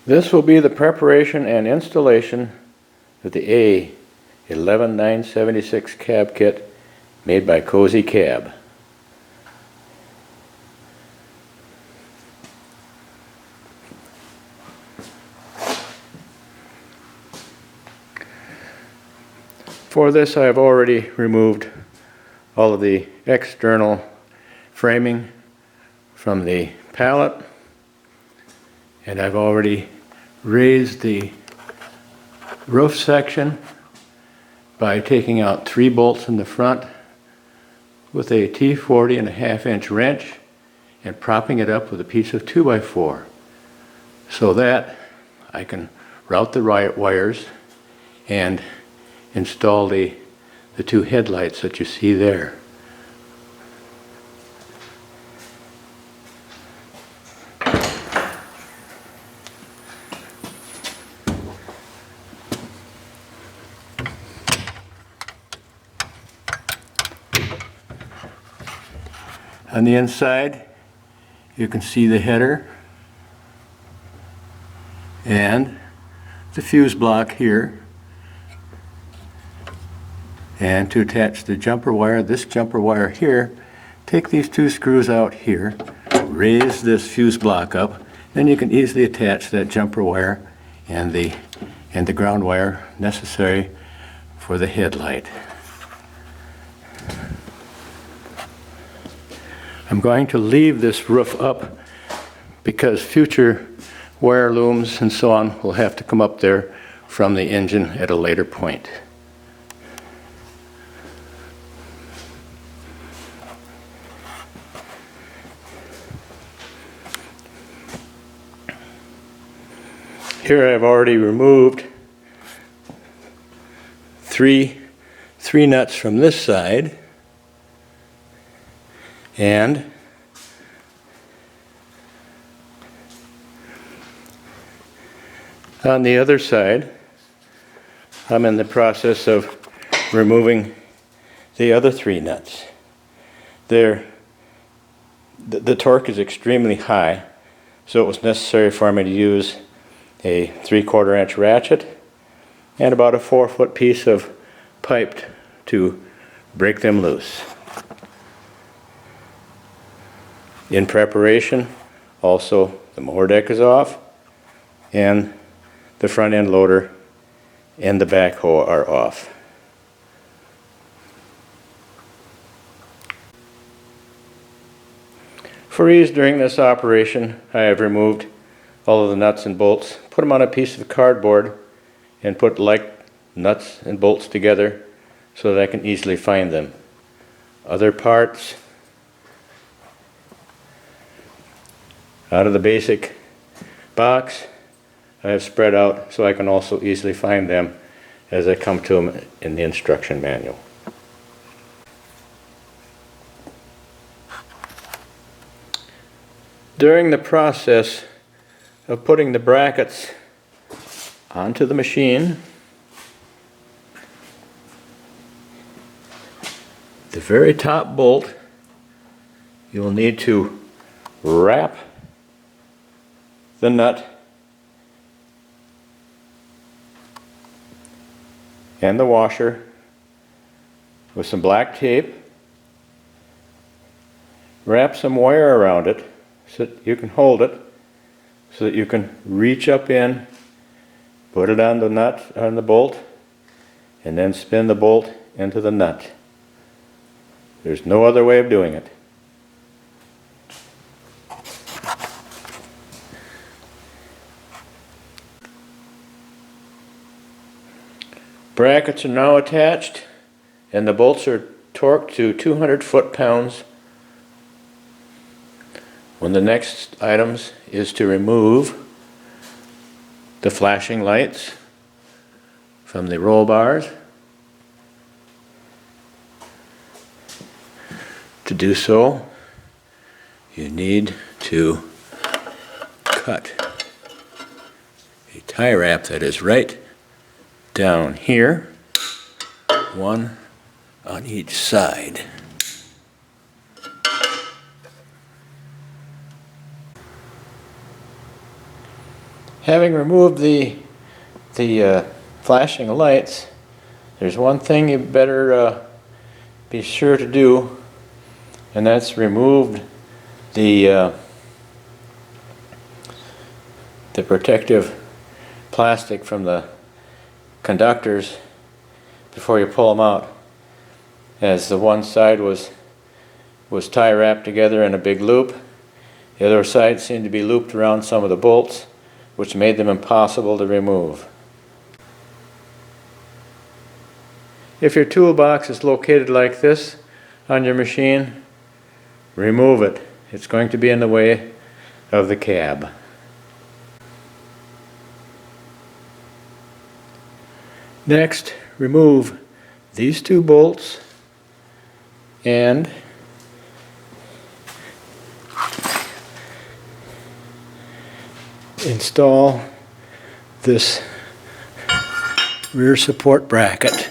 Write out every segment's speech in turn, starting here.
This will be the preparation and installation of the A-11976 cab kit made by Cozycab. For this, I have already removed all of the external framing from the pallet, and I've already raised the roof section by taking out 3 bolts in the front with a T40 and a 1/2 inch wrench and propping it up with a piece of 2x4 so that I can route the wires and install the 2 headlights that you see there. On the inside, you can see the header and the fuse block here. And to attach the jumper wire, this jumper wire here, take these 2 screws out here, raise this fuse block up, then you can easily attach that jumper wire and the ground wire necessary for the headlight. I'm going to leave this roof up because future wire looms and so on will have to come up there from the engine at a later point. Here I've already removed three nuts from this side, and on the other side I'm in the process of removing the other 3 nuts. The torque is extremely high, so it was necessary for me to use a 3/4 inch ratchet and about a 4-foot piece of pipe to break them loose. In preparation, also the mower deck is off and the front end loader and the backhoe are off. For ease during this operation, I have removed all of the nuts and bolts, put them on a piece of cardboard, and put like nuts and bolts together so that I can easily find them. Other parts out of the basic box I have spread out so I can also easily find them as I come to them in the instruction manual. During the process of putting the brackets onto the machine, the very top bolt you will need to wrap the nut and the washer with some black tape, wrap some wire around it so that you can hold it, so that you can reach up in, put it on the nut, on the bolt, and then spin the bolt into the nut. There's no other way of doing it. Brackets are now attached and the bolts are torqued to 200 foot-pounds. One of the next items is to remove the flashing lights from the roll bars. To do so, you need to cut a tie wrap that is right down here, one on each side. Having removed the flashing lights, there's one thing you better be sure to do, and that's remove the protective plastic from the conductors before you pull them out, as the one side was tie wrapped together in a big loop. The other side seemed to be looped around some of the bolts, which made them impossible to remove. If your toolbox is located like this on your machine, remove it. It's going to be in the way of the cab. Next, remove these two bolts and install this rear support bracket.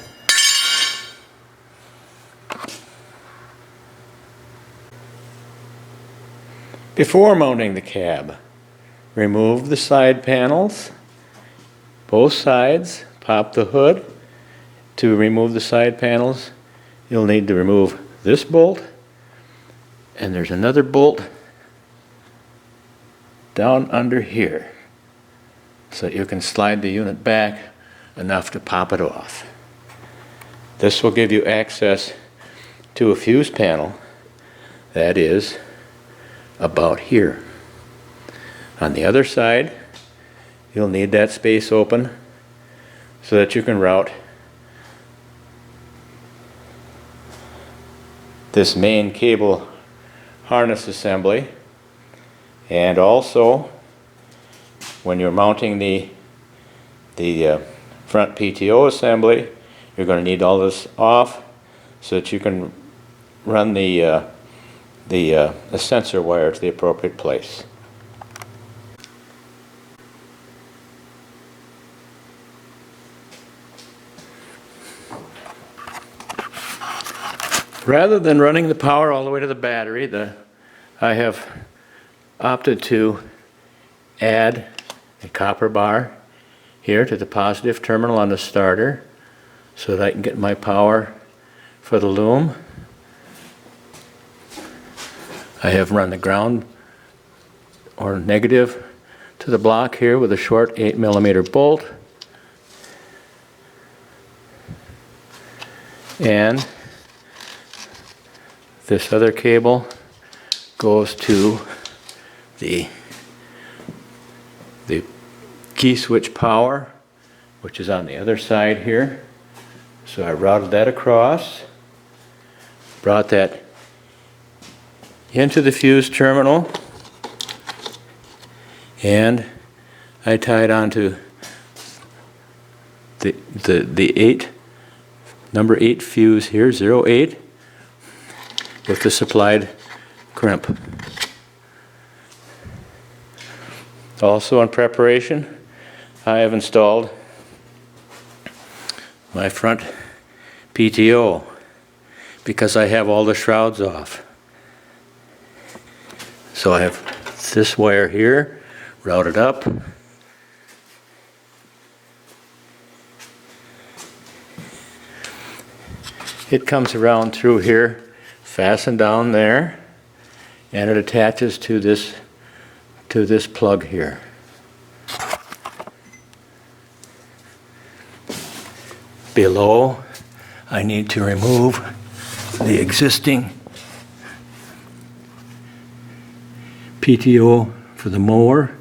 Before mounting the cab, remove the side panels, both sides. Pop the hood. To remove the side panels, you'll need to remove this bolt, and there's another bolt down under here, so that you can slide the unit back enough to pop it off. This will give you access to a fuse panel that is about here. On the other side, you'll need that space open so that you can route this main cable harness assembly, and also when you're mounting the front PTO assembly, you're going to need all this off so that you can run the sensor wire to the appropriate place. Rather than running the power all the way to the battery, I have opted to add a copper bar here to the positive terminal on the starter so that I can get my power for the loom. I have run the ground or negative to the block here with a short 8mm bolt, and this other cable goes to the key switch power, which is on the other side here. So I routed that across, brought that into the fuse terminal, and I tied onto the number 8 fuse here, 08, with the supplied crimp. Also in preparation, I have installed my front PTO because I have all the shrouds off. So I have this wire here routed up. It comes around through here, fastened down there, and it attaches to this plug here. Below, I need to remove the existing PTO for the mower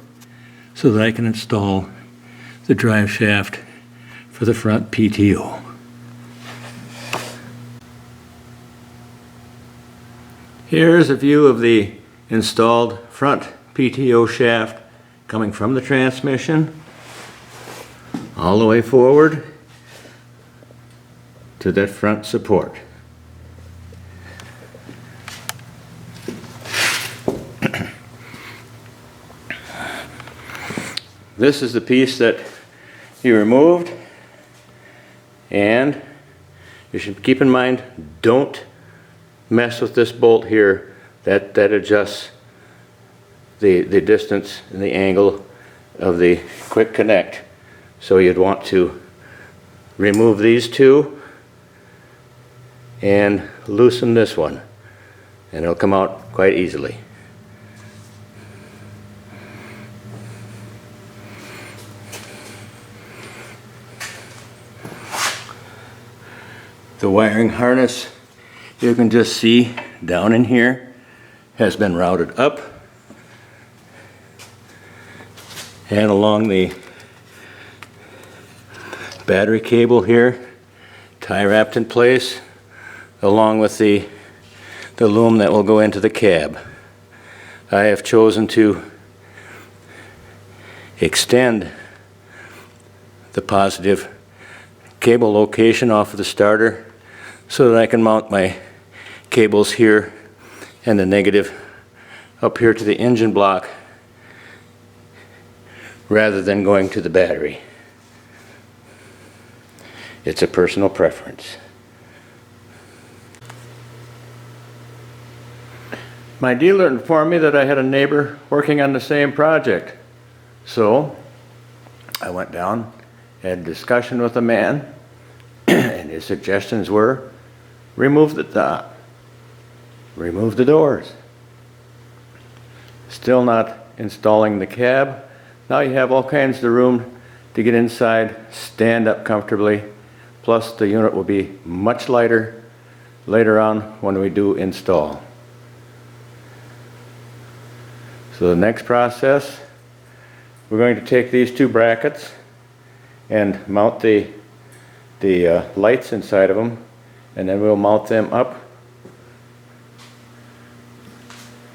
so that I can install the drive shaft for the front PTO. Here's a view of the installed front PTO shaft coming from the transmission all the way forward to that front support. This is the piece that you removed, and you should keep in mind, don't mess with this bolt here. That adjusts the distance and the angle of the quick connect. So you'd want to remove these two and loosen this one, and it'll come out quite easily. The wiring harness, you can just see down in here, has been routed up and along the battery cable here, tie wrapped in place, along with the loom that will go into the cab. I have chosen to extend the positive cable location off of the starter so that I can mount my cables here and the negative up here to the engine block rather than going to the battery. It's a personal preference. My dealer informed me that I had a neighbor working on the same project. So I went down, had a discussion with the man, and his suggestions were remove the top, remove the doors. Still not installing the cab. Now you have all kinds of room to get inside, stand up comfortably, plus the unit will be much lighter later on when we do install. So the next process, we're going to take these two brackets and mount the lights inside of them, and then we'll mount them up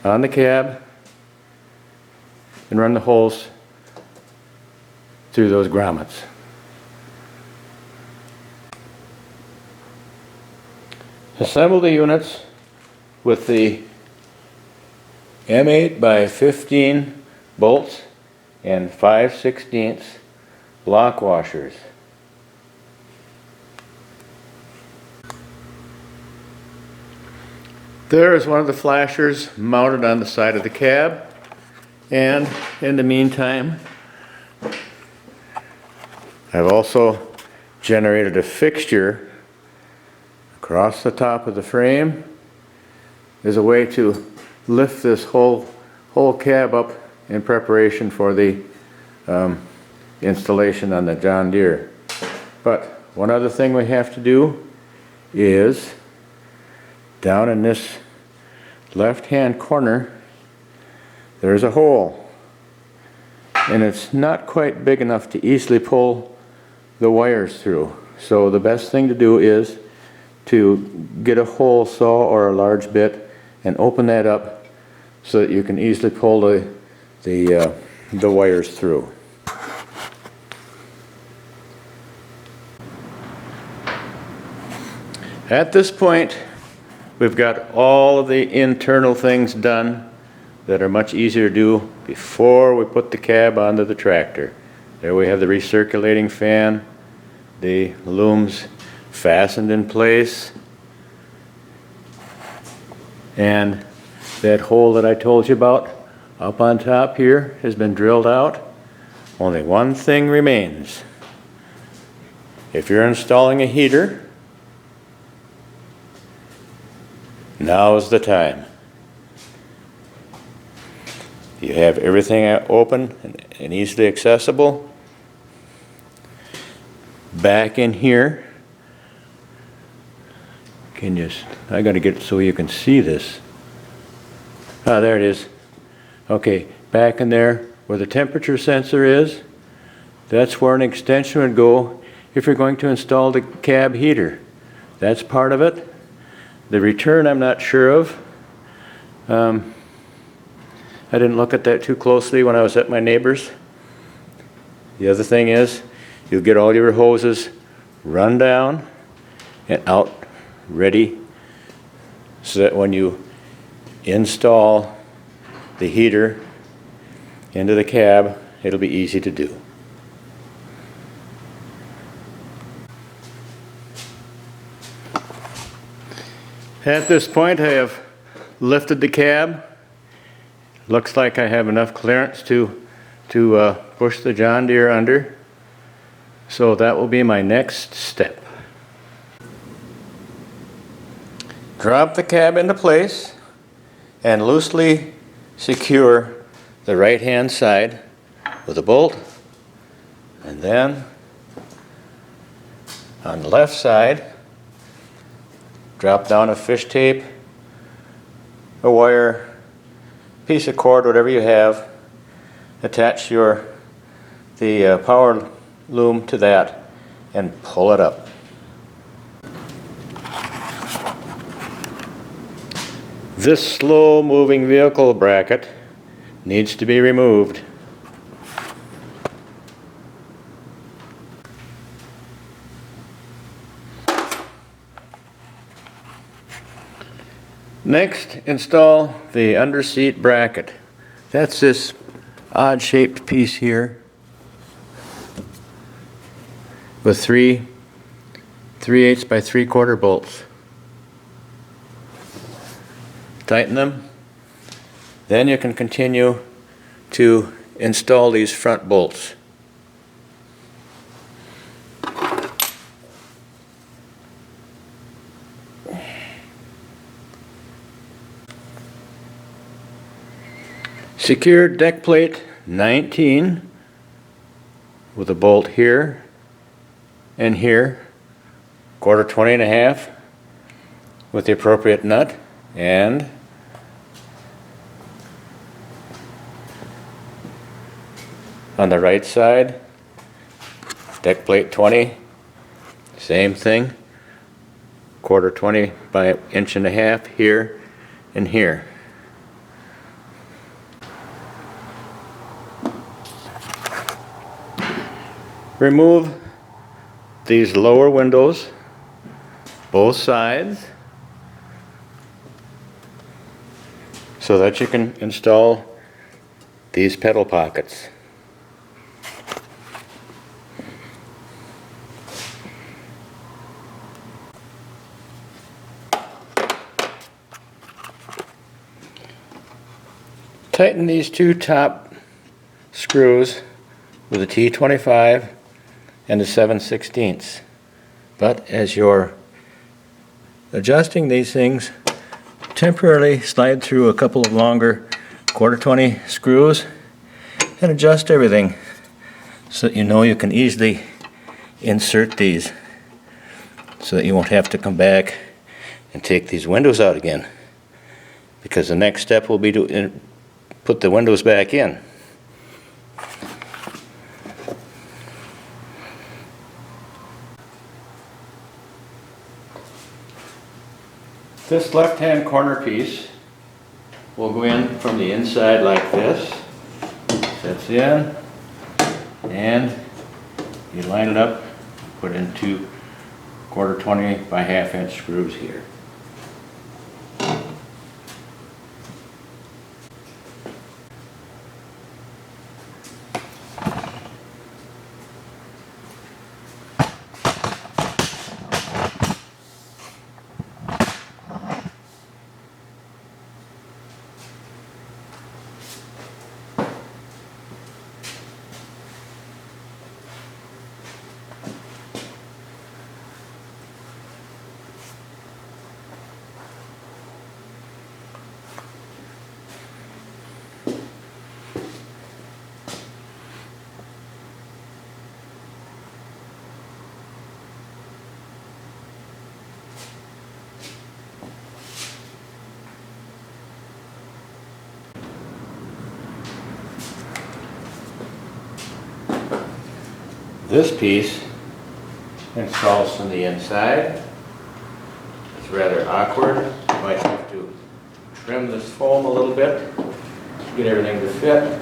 on the cab and run the holes through those grommets. Assemble the units with the M8 by 15 bolts and 5/16 block washers. There is one of the flashers mounted on the side of the cab, and in the meantime I've also generated a fixture across the top of the frame as a way to lift this whole cab up in preparation for the installation on the John Deere. But one other thing we have to do is down in this left hand corner there's a hole, and it's not quite big enough to easily pull the wires through. So the best thing to do is to get a hole saw or a large bit and open that up so that you can easily pull the wires through. At this point, we've got all of the internal things done that are much easier to do before we put the cab onto the tractor. There we have the recirculating fan, the looms fastened in place, and that hole that I told you about up on top here has been drilled out. Only one thing remains. If you're installing a heater, now is the time. You have everything open and easily accessible. Back in here, I gotta get it so you can see this. Ah, there it is. Okay, back in there where the temperature sensor is, that's where an extension would go if you're going to install the cab heater. That's part of it. The return I'm not sure of. I didn't look at that too closely when I was at my neighbor's. The other thing is, you'll get all your hoses run down and out ready so that when you install the heater into the cab, it'll be easy to do. At this point, I have lifted the cab. Looks like I have enough clearance to to push the John Deere under. So that will be my next step. Drop the cab into place and loosely secure the right hand side with a bolt, and then on the left side drop down a fish tape, a wire, piece of cord, whatever you have, attach the power loom to that and pull it up. This slow moving vehicle bracket needs to be removed. Next, install the underseat bracket. That's this odd shaped piece here with 3/8 by 3/4 bolts. Tighten them. Then you can continue to install these front bolts. Secure deck plate 19 with a bolt here and here, 1/4 20.5 with the appropriate nut, and on the right side, deck plate 20, same thing, 1/4 20 by 1.5 inch here and here. Remove these lower windows, both sides, so that you can install these pedal pockets. Tighten these two top screws with a T25 and a 7/16. But as you're adjusting these things, temporarily slide through a couple of longer 1/4 20 screws and adjust everything so that you know you can easily insert these, so that you won't have to come back and take these windows out again, because the next step will be to put the windows back in. This left-hand corner piece will go in from the inside like this. Sets in, and you line it up, put in two 1/4 20 by 1/2 inch screws here. This piece installs from the inside. It's rather awkward. You might have to trim this foam a little bit to get everything to fit.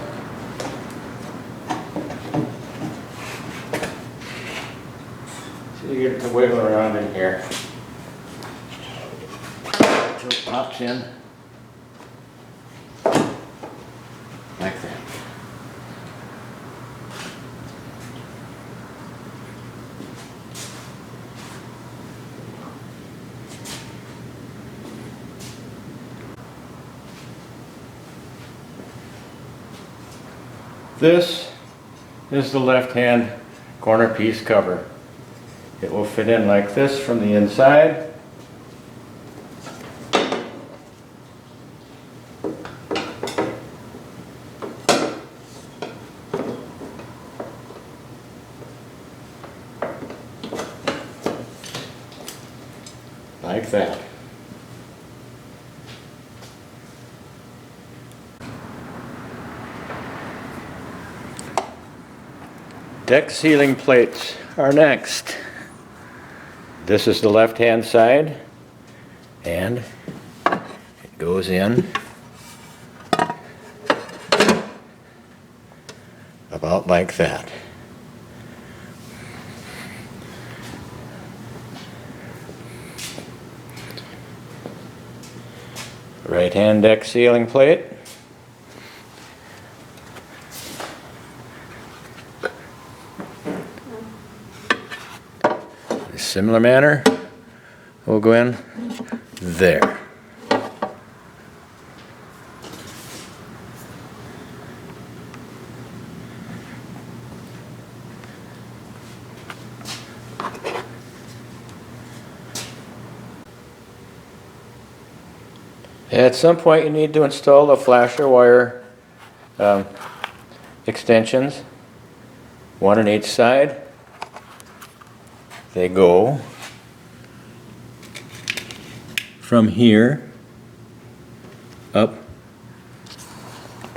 So you get to wiggle around in here until it pops in like that. This is the left-hand corner piece cover. It will fit in like this from the inside. Like that. Deck sealing plates are next. This is the left-hand side, and it goes in about like that. Right-hand deck sealing plate. In a similar manner, we'll go in there. At some point you need to install the flasher wire extensions, one on each side. They go from here up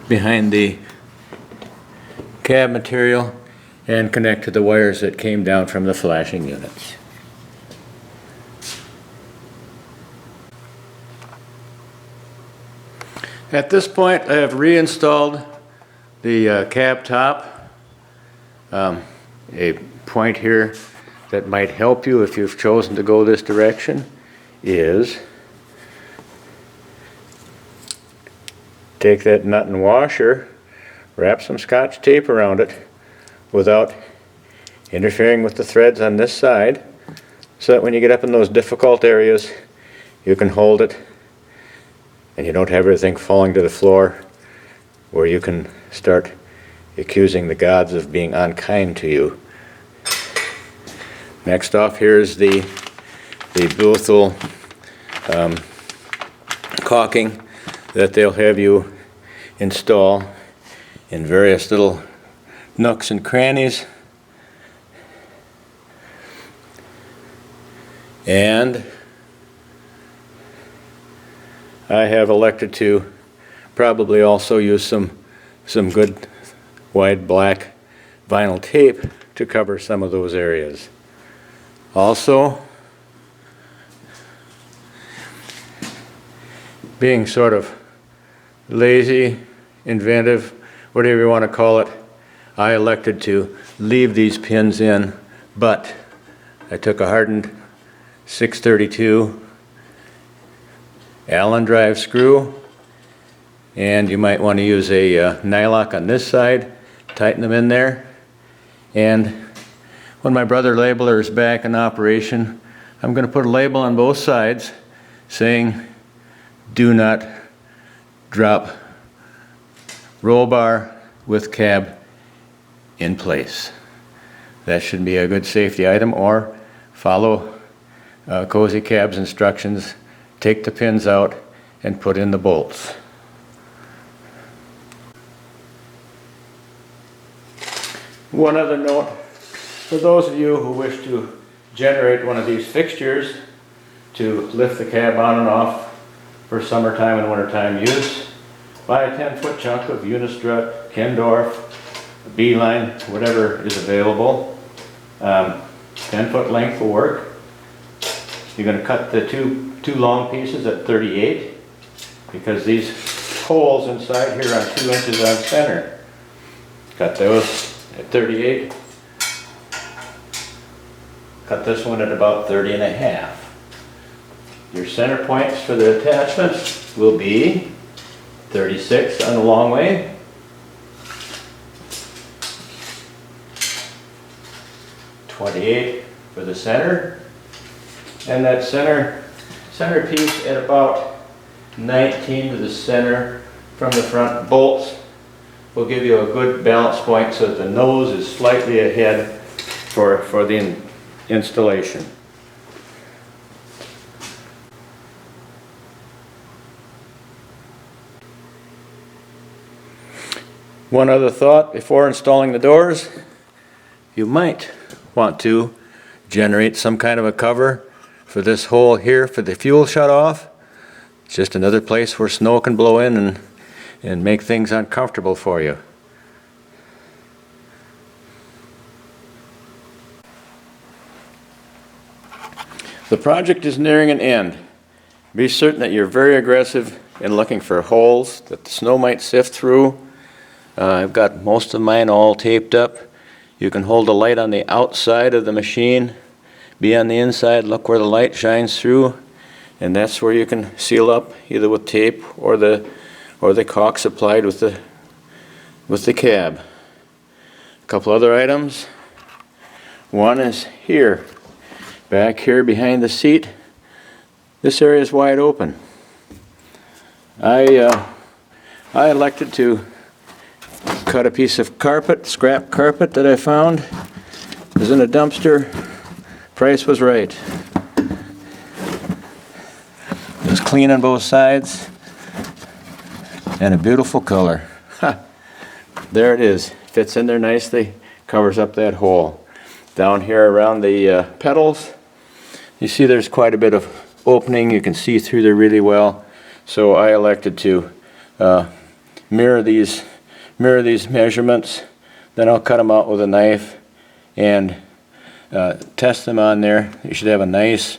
behind the cab material and connect to the wires that came down from the flashing units. At this point, I have reinstalled the cab top. A point here that might help you if you've chosen to go this direction is take that nut and washer, wrap some Scotch tape around it without interfering with the threads on this side, so that when you get up in those difficult areas, you can hold it and you don't have everything falling to the floor where you can start accusing the gods of being unkind to you. Next off here is the Boothel caulking that they'll have you install in various little nooks and crannies. And I have elected to probably also use some good wide black vinyl tape to cover some of those areas. Also, being sort of lazy, inventive, whatever you want to call it, I elected to leave these pins in, but I took a hardened 632 Allen drive screw, and you might want to use a nylock on this side, tighten them in there, and when my brother labeler is back in operation, I'm going to put a label on both sides saying do not drop roll bar with cab in place. That should be a good safety item, or follow Cozycab's instructions. Take the pins out and put in the bolts. One other note, for those of you who wish to generate one of these fixtures to lift the cab on and off for summertime and wintertime use, buy a 10-foot chunk of Unistrut, Kendorf, Beeline, whatever is available. 10-foot length will work. You're going to cut the two long pieces at 38, because these holes inside here are 2 inches on center. Cut those at 38. Cut this one at about 30.5. Your center points for the attachments will be 36 on the long way, 28 for the center, and that center piece at about 19 to the center from the front bolts will give you a good balance point so that the nose is slightly ahead for the installation. One other thought before installing the doors, you might want to generate some kind of a cover for this hole here for the fuel shutoff. It's just another place where snow can blow in and make things uncomfortable for you. The project is nearing an end. Be certain that you're very aggressive in looking for holes that the snow might sift through. I've got most of mine all taped up. You can hold the light on the outside of the machine, be on the inside, look where the light shines through, and that's where you can seal up either with tape or the caulk supplied with the cab. A couple other items. One is here, back here behind the seat. This area is wide open. I elected to cut a piece of carpet, scrap carpet that I found. It was in a dumpster. Price was right. It was clean on both sides and a beautiful color. Ha! There it is. Fits in there nicely, covers up that hole. Down here around the pedals, you see there's quite a bit of opening. You can see through there really well. So I elected to mirror these measurements. Then I'll cut them out with a knife and test them on there. You should have a nice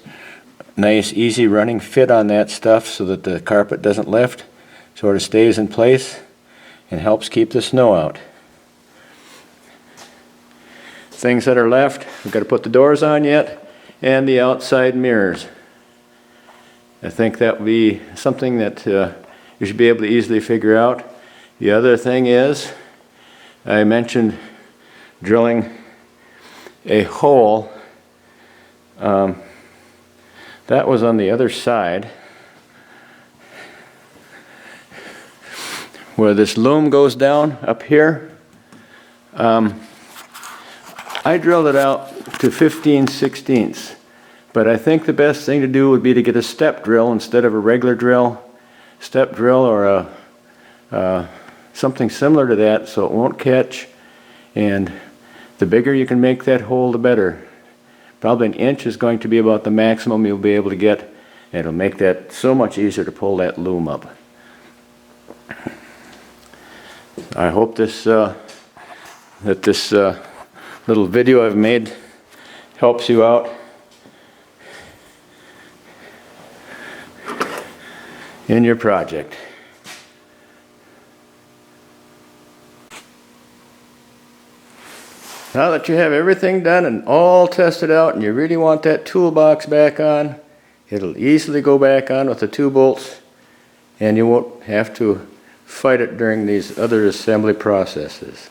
easy running fit on that stuff so that the carpet doesn't lift. Sort of stays in place and helps keep the snow out. Things that are left, we've got to put the doors on yet, and the outside mirrors. I think that will be something that you should be able to easily figure out. The other thing is, I mentioned drilling a hole. That was on the other side, where this loom goes down up here. I drilled it out to 15/16, but I think the best thing to do would be to get a step drill instead of a regular drill. Step drill or something similar to that so it won't catch, and the bigger you can make that hole the better. Probably 1 inch is going to be about the maximum you'll be able to get, and it'll make that so much easier to pull that loom up. I hope this little video I've made helps you out in your project. Now that you have everything done and all tested out and you really want that toolbox back on, it'll easily go back on with the 2 bolts, and you won't have to fight it during these other assembly processes.